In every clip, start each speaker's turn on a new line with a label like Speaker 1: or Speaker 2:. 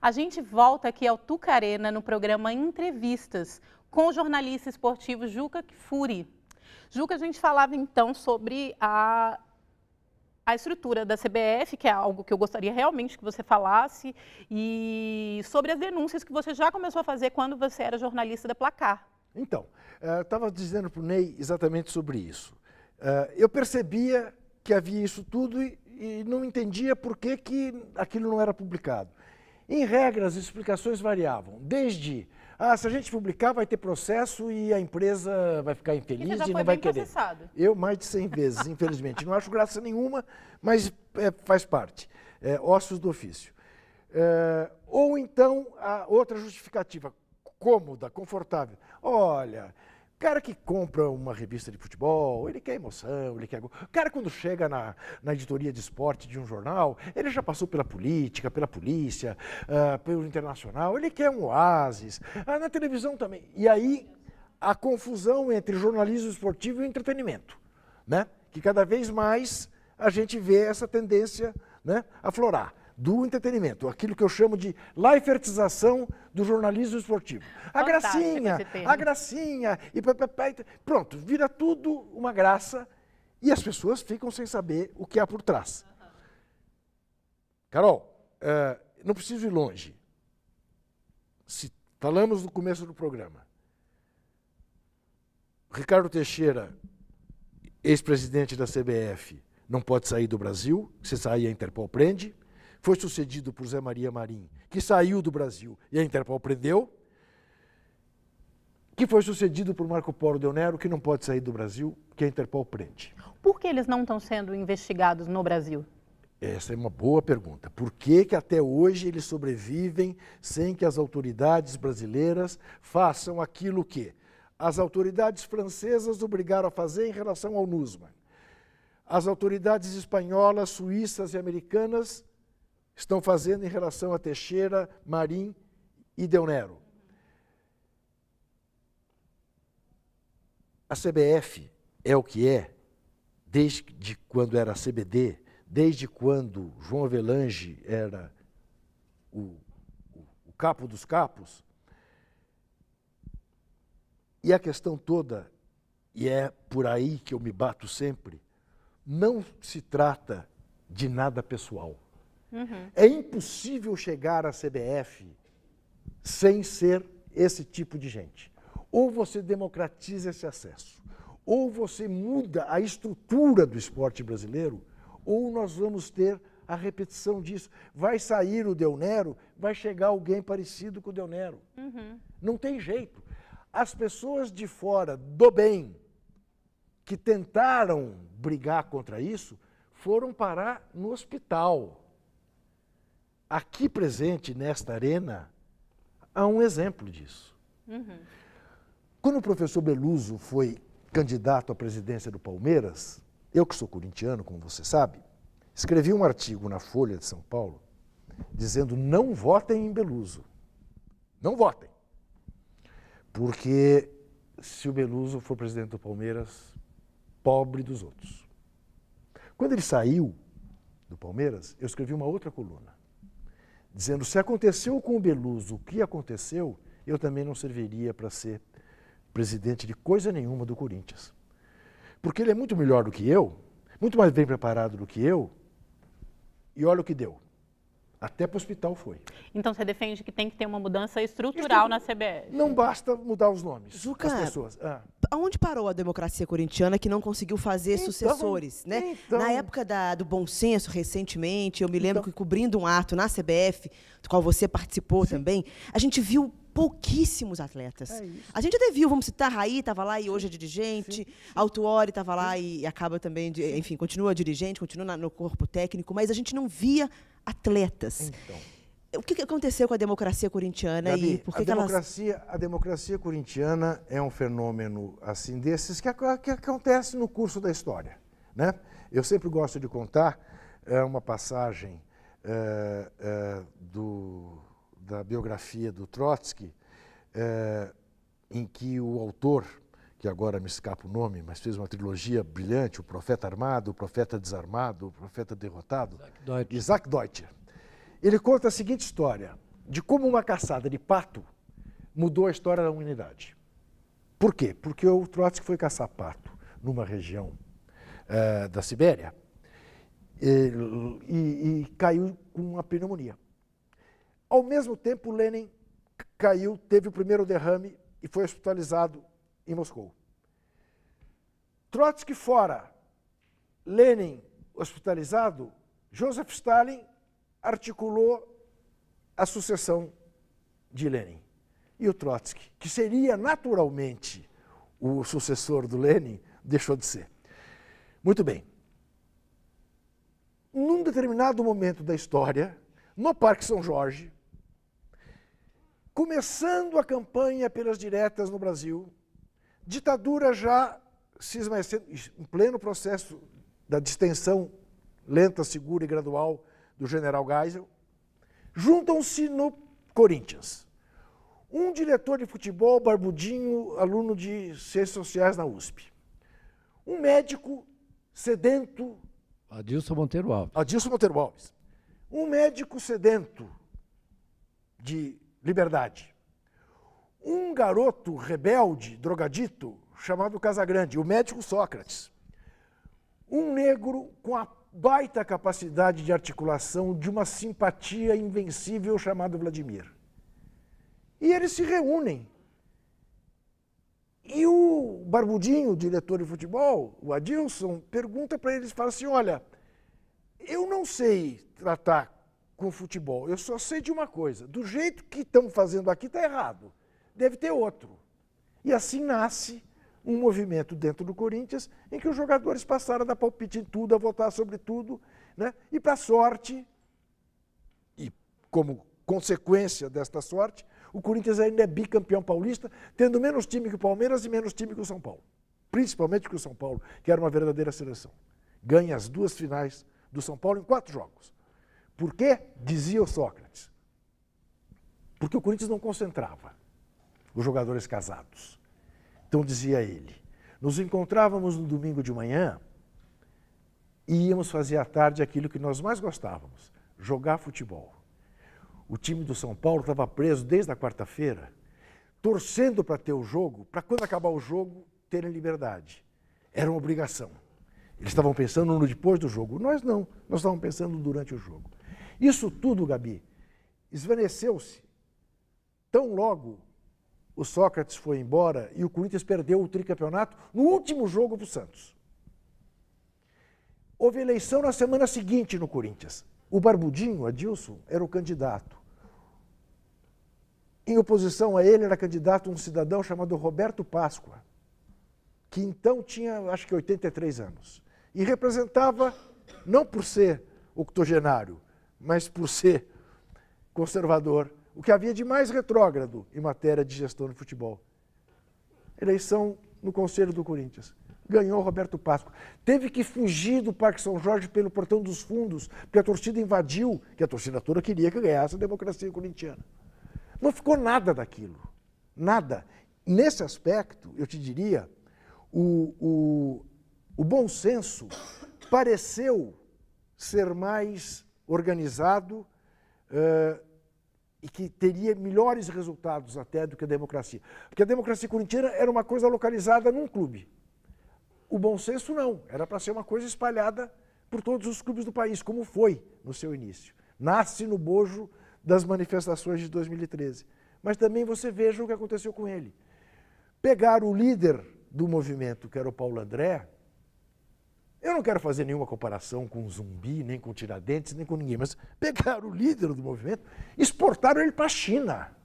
Speaker 1: A gente volta aqui ao Tucarena no programa Entrevistas com o jornalista esportivo Juca Kfouri. Juca, a gente falava então sobre a estrutura da CBF, que é algo que eu gostaria realmente que você falasse, e sobre as denúncias que você já começou a fazer quando você era jornalista da Placar.
Speaker 2: Então, estava dizendo para o Ney exatamente sobre isso. Eu percebia que havia isso tudo e não entendia por que aquilo não era publicado. Em regra, as explicações variavam, desde se a gente publicar vai ter processo e a empresa vai ficar infeliz e não vai querer.
Speaker 1: Processado.
Speaker 2: Eu mais de 100 vezes, infelizmente. Não acho graça nenhuma, mas faz parte. Ossos do ofício. Ou então, a outra justificativa, cômoda, confortável. Olha, o cara que compra uma revista de futebol, ele quer emoção, ele quer... O cara quando chega na editoria de esporte de um jornal, ele já passou pela política, pela polícia, pelo internacional, ele quer um oásis, na televisão também. E aí, a confusão entre jornalismo esportivo e entretenimento, né? Que cada vez mais a gente vê essa tendência, né, aflorar. Do entretenimento, aquilo que eu chamo de laifertização do jornalismo esportivo. A gracinha, e pronto, vira tudo uma graça e as pessoas ficam sem saber o que há por trás. Carol, não preciso ir longe. Se falamos no começo do programa. Ricardo Teixeira, ex-presidente da CBF, não pode sair do Brasil, se sair a Interpol prende. Foi sucedido por Zé Maria Marim, que saiu do Brasil e a Interpol prendeu, que foi sucedido por Marco Polo Del Nero, que não pode sair do Brasil, que a Interpol prende.
Speaker 1: Por que eles não estão sendo investigados no Brasil?
Speaker 2: Essa é uma boa pergunta. Por que até hoje eles sobrevivem sem que as autoridades brasileiras façam aquilo que as autoridades francesas obrigaram a fazer em relação ao Nussmann? As autoridades espanholas, suíças e americanas estão fazendo em relação a Teixeira, Marim e Del Nero. A CBF é o que é, desde quando era a CBD, desde quando João Avelange era o capo dos capos. E a questão toda, e é por aí que eu me bato sempre, não se trata de nada pessoal. É impossível chegar à CBF sem ser esse tipo de gente. Ou você democratiza esse acesso, ou você muda a estrutura do esporte brasileiro, ou nós vamos ter a repetição disso. Vai sair o Del Nero, vai chegar alguém parecido com o Del Nero. Não tem jeito. As pessoas de fora do bem que tentaram brigar contra isso foram parar no hospital. Aqui presente, nesta arena, há um exemplo disso. Quando o professor Beluso foi candidato à presidência do Palmeiras, eu que sou corintiano, como você sabe, escrevi um artigo na Folha de São Paulo dizendo: não votem em Beluso. Não votem. Porque se o Beluso for presidente do Palmeiras, pobre dos outros. Quando ele saiu do Palmeiras, eu escrevi uma outra coluna dizendo: se aconteceu com o Beluso o que aconteceu, eu também não serviria para ser presidente de coisa nenhuma do Corinthians. Porque ele é muito melhor do que eu, muito mais bem preparado do que eu, e olha o que deu. Até para o hospital foi.
Speaker 1: Então você defende que tem que ter uma mudança estrutural na CBF?
Speaker 2: Não basta mudar os nomes
Speaker 3: Juca,
Speaker 2: das pessoas.
Speaker 3: Aonde parou a democracia corintiana que não conseguiu fazer sucessores? Né? Na época do Bom Senso, recentemente, eu me lembro que cobrindo um ato na CBF, do qual você participou também, a gente viu pouquíssimos atletas. A gente até viu, vamos citar, Raí estava lá e hoje é dirigente, Autuori estava lá e acaba também, enfim, continua dirigente, continua no corpo técnico, mas a gente não via atletas. O que aconteceu com a democracia corintiana?
Speaker 2: Gabi,
Speaker 3: e por que
Speaker 2: a democracia corintiana é um fenômeno assim desses que acontece no curso da história, né? Eu sempre gosto de contar uma passagem da biografia do Trotsky, em que o autor, que agora me escapa o nome, mas fez uma trilogia brilhante, O Profeta Armado, O Profeta Desarmado, O Profeta Derrotado, Isaac Deutscher. Ele conta a seguinte história. de como uma caçada de pato mudou a história da humanidade. Por quê? Porque o Trotsky foi caçar pato numa região da Sibéria e caiu com uma pneumonia. Ao mesmo tempo, Lenin caiu, teve o primeiro derrame e foi hospitalizado em Moscou. Trotsky fora, Lenin hospitalizado, Joseph Stalin articulou a sucessão de Lenin. E o Trotsky, que seria naturalmente o sucessor do Lenin, deixou de ser. Muito bem. Num determinado momento da história, no Parque São Jorge, começando a campanha pelas diretas no Brasil, ditadura já se esmaecendo, em pleno processo da distensão lenta, segura e gradual do general Geisel, juntam-se no Corinthians. Um diretor de futebol, barbudinho, aluno de Ciências Sociais na USP. Um médico sedento...
Speaker 4: Adilson Monteiro Alves.
Speaker 2: Adilson Monteiro Alves. Um médico sedento de liberdade. Um garoto rebelde, drogadito, chamado Casagrande, o médico Sócrates. Um negro com a baita capacidade de articulação de uma simpatia invencível chamado Vladimir. E eles se reúnem. E o barbudinho, o diretor de futebol, o Adilson, pergunta para eles, fala assim, olha, eu não sei tratar com futebol, eu só sei de uma coisa, do jeito que estamos fazendo aqui está errado, deve ter outro. E assim nasce um movimento dentro do Corinthians em que os jogadores passaram a dar palpite em tudo, a votar sobre tudo, né? E para sorte, e como consequência desta sorte, o Corinthians ainda é bicampeão paulista, tendo menos time que o Palmeiras e menos time que o São Paulo. Principalmente que o São Paulo, que era uma verdadeira seleção. Ganha as 2 finais do São Paulo em 4 jogos. Por quê? Dizia o Sócrates. Porque o Corinthians não concentrava os jogadores casados. Então dizia ele, nos encontrávamos no domingo de manhã e íamos fazer à tarde aquilo que nós mais gostávamos, jogar futebol. O time do São Paulo estava preso desde a quarta-feira, torcendo para ter o jogo, para quando acabar o jogo, terem liberdade. Era uma obrigação. Eles estavam pensando no depois do jogo. Nós não, nós estávamos pensando durante o jogo. Isso tudo, Gabi, esvaneceu-se tão logo o Sócrates foi embora e o Corinthians perdeu o tricampeonato no último jogo para o Santos. Houve eleição na semana seguinte no Corinthians. O barbudinho, Adilson, era o candidato. Em oposição a ele era candidato um cidadão chamado Roberto Páscoa, que então tinha, acho que 83 anos. E representava, não por ser octogenário, mas por ser conservador, o que havia de mais retrógrado em matéria de gestão de futebol. Eleição no Conselho do Corinthians. Ganhou Roberto Páscoa. Teve que fugir do Parque São Jorge pelo Portão dos Fundos, porque a torcida invadiu, que a torcida toda queria que ganhasse a democracia corintiana. Não ficou nada daquilo. Nada. Nesse aspecto, eu te diria, o bom senso pareceu ser mais organizado e que teria melhores resultados até do que a democracia. Porque a democracia corintiana era uma coisa localizada num clube. O bom senso não, era para ser uma coisa espalhada por todos os clubes do país, como foi no seu início. Nasce no bojo das manifestações de 2013. Mas também você veja o que aconteceu com ele. Pegaram o líder do movimento, que era o Paulo André. Eu não quero fazer nenhuma comparação com o Zumbi, nem com o Tiradentes, nem com ninguém, mas pegaram o líder do movimento e exportaram ele para a China.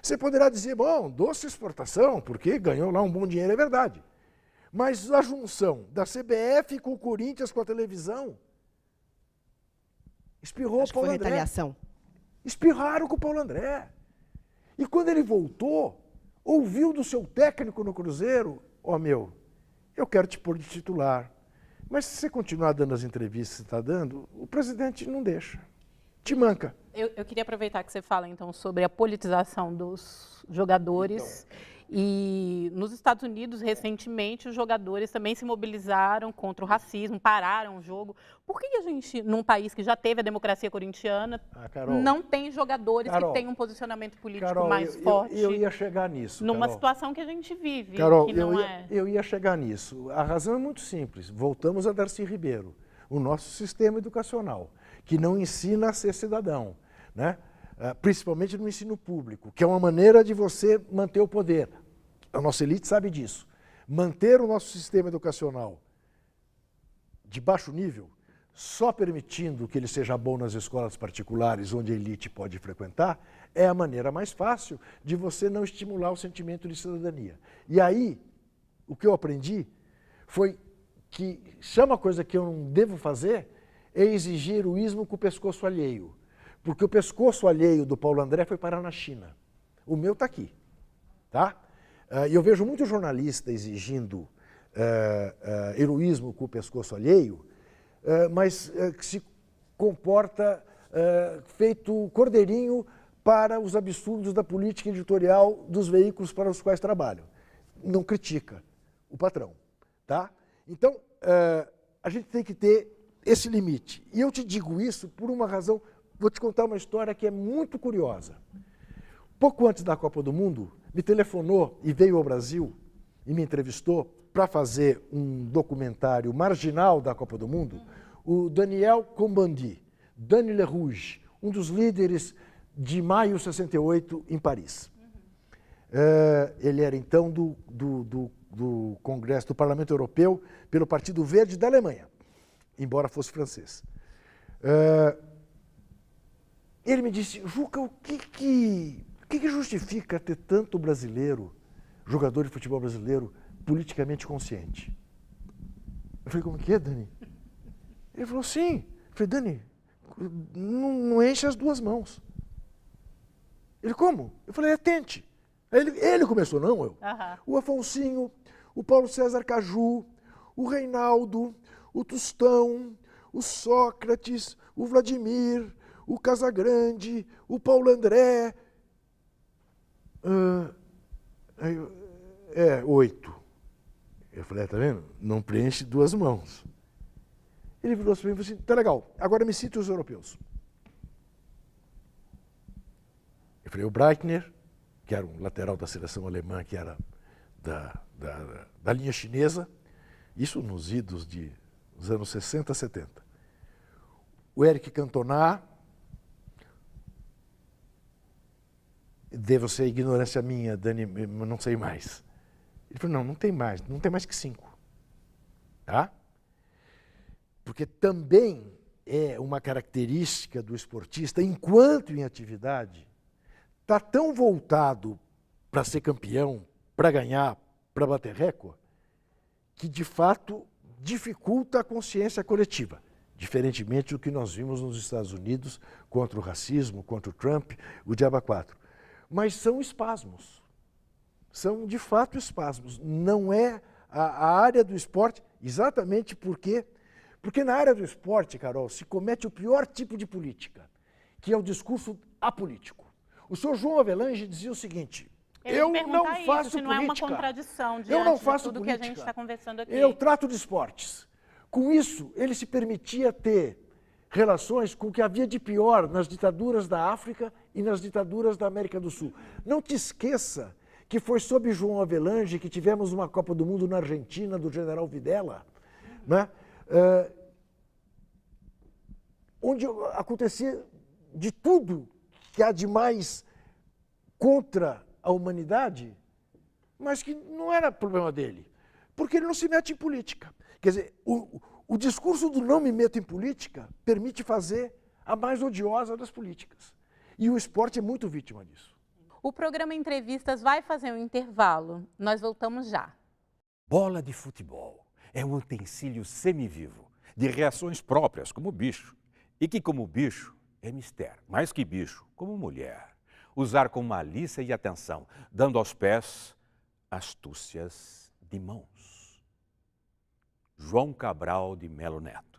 Speaker 2: Você poderá dizer, bom, doce exportação, porque ganhou lá um bom dinheiro, é verdade. Mas a junção da CBF com o Corinthians, com a televisão, espirrou o Paulo André.
Speaker 3: Retaliação.
Speaker 2: Espirraram com o Paulo André. E quando ele voltou, ouviu do seu técnico no Cruzeiro, ó meu, eu quero te pôr de titular. Mas se você continuar dando as entrevistas que você está dando, o presidente não deixa. Te manca.
Speaker 1: Eu queria aproveitar que você fala, então, sobre a politização dos jogadores E nos Estados Unidos, recentemente, os jogadores também se mobilizaram contra o racismo, pararam o jogo. Por que a gente, num país que já teve a democracia corintiana,
Speaker 2: Carol,
Speaker 1: não tem jogadores
Speaker 2: Carol,
Speaker 1: que têm um posicionamento político
Speaker 2: Carol,
Speaker 1: mais forte?
Speaker 2: Eu ia chegar nisso,
Speaker 1: numa
Speaker 2: Carol.
Speaker 1: situação que a gente vive,
Speaker 2: Carol,
Speaker 1: que não
Speaker 2: eu ia chegar nisso. A razão é muito simples. Voltamos a Darcy Ribeiro, o nosso sistema educacional, que não ensina a ser cidadão, né? Principalmente no ensino público, que é uma maneira de você manter o poder. A nossa elite sabe disso. Manter o nosso sistema educacional de baixo nível, só permitindo que ele seja bom nas escolas particulares, onde a elite pode frequentar, é a maneira mais fácil de você não estimular o sentimento de cidadania. E aí, o que eu aprendi foi que, se é uma coisa que eu não devo fazer, é exigir o ismo com o pescoço alheio. Porque o pescoço alheio do Paulo André foi parar na China. O meu está aqui. Tá? E eu vejo muito jornalista exigindo heroísmo com o pescoço alheio, mas que se comporta feito cordeirinho para os absurdos da política editorial dos veículos para os quais trabalham. Não critica o patrão. Tá? Então, a gente tem que ter esse limite. E eu te digo isso por uma razão. Vou te contar uma história que é muito curiosa. Pouco antes da Copa do Mundo, me telefonou e veio ao Brasil e me entrevistou para fazer um documentário marginal da Copa do Mundo, o Daniel Cohn-Bendit, Dani Le Rouge, um dos líderes de maio de 68 em Paris. Ele era então do Congresso do Parlamento Europeu pelo Partido Verde da Alemanha, embora fosse francês. Ele me disse, Juca, o que justifica ter tanto brasileiro, jogador de futebol brasileiro, politicamente consciente? Eu falei, como que é, Dani? Ele falou, sim. Eu falei, Dani, não enche as duas mãos. Ele, como? Eu falei, tente. Ele começou, não eu. O Afonsinho, o Paulo César Caju, o Reinaldo, o Tostão, o Sócrates, o Vladimir, o Casagrande, o Paulo André. 8. Eu falei, tá vendo? Não preenche duas mãos. Ele virou assim e falou assim, tá legal, agora me cite os europeus. Eu falei, o Breitner, que era um lateral da seleção alemã, que era da linha chinesa, isso nos idos dos anos 60, 70. O Eric Cantona, devo ser ignorância minha, Dani, não sei mais. Ele falou, não tem mais que 5. Tá? Porque também é uma característica do esportista, enquanto em atividade, está tão voltado para ser campeão, para ganhar, para bater recorde, que de fato dificulta a consciência coletiva. Diferentemente do que nós vimos nos Estados Unidos contra o racismo, contra o Trump, o Diabo 4. Mas são espasmos. São, de fato, espasmos. Não é a área do esporte, exatamente porque na área do esporte, Carol, se comete o pior tipo de política, que é o discurso apolítico. O senhor João Avelange dizia o seguinte, eu não faço política.
Speaker 1: Não é uma contradição
Speaker 2: eu não faço
Speaker 1: de tudo
Speaker 2: política.
Speaker 1: Que a gente está conversando aqui.
Speaker 2: Eu trato de esportes. Com isso, ele se permitia ter relações com o que havia de pior nas ditaduras da África e nas ditaduras da América do Sul. Não te esqueça que foi sob João Avelange que tivemos uma Copa do Mundo na Argentina, do general Videla, né? Onde acontecia de tudo que há de mais contra a humanidade, mas que não era problema dele, porque ele não se mete em política. Quer dizer, o discurso do não me meto em política permite fazer a mais odiosa das políticas. E o esporte é muito vítima disso.
Speaker 1: O programa Entrevistas vai fazer um intervalo. Nós voltamos já.
Speaker 5: Bola de futebol é um utensílio semivivo, de reações próprias, como bicho. E que, como bicho, é mistério. Mais que bicho, como mulher. Usar com malícia e atenção, dando aos pés astúcias de mãos. João Cabral de Melo Neto.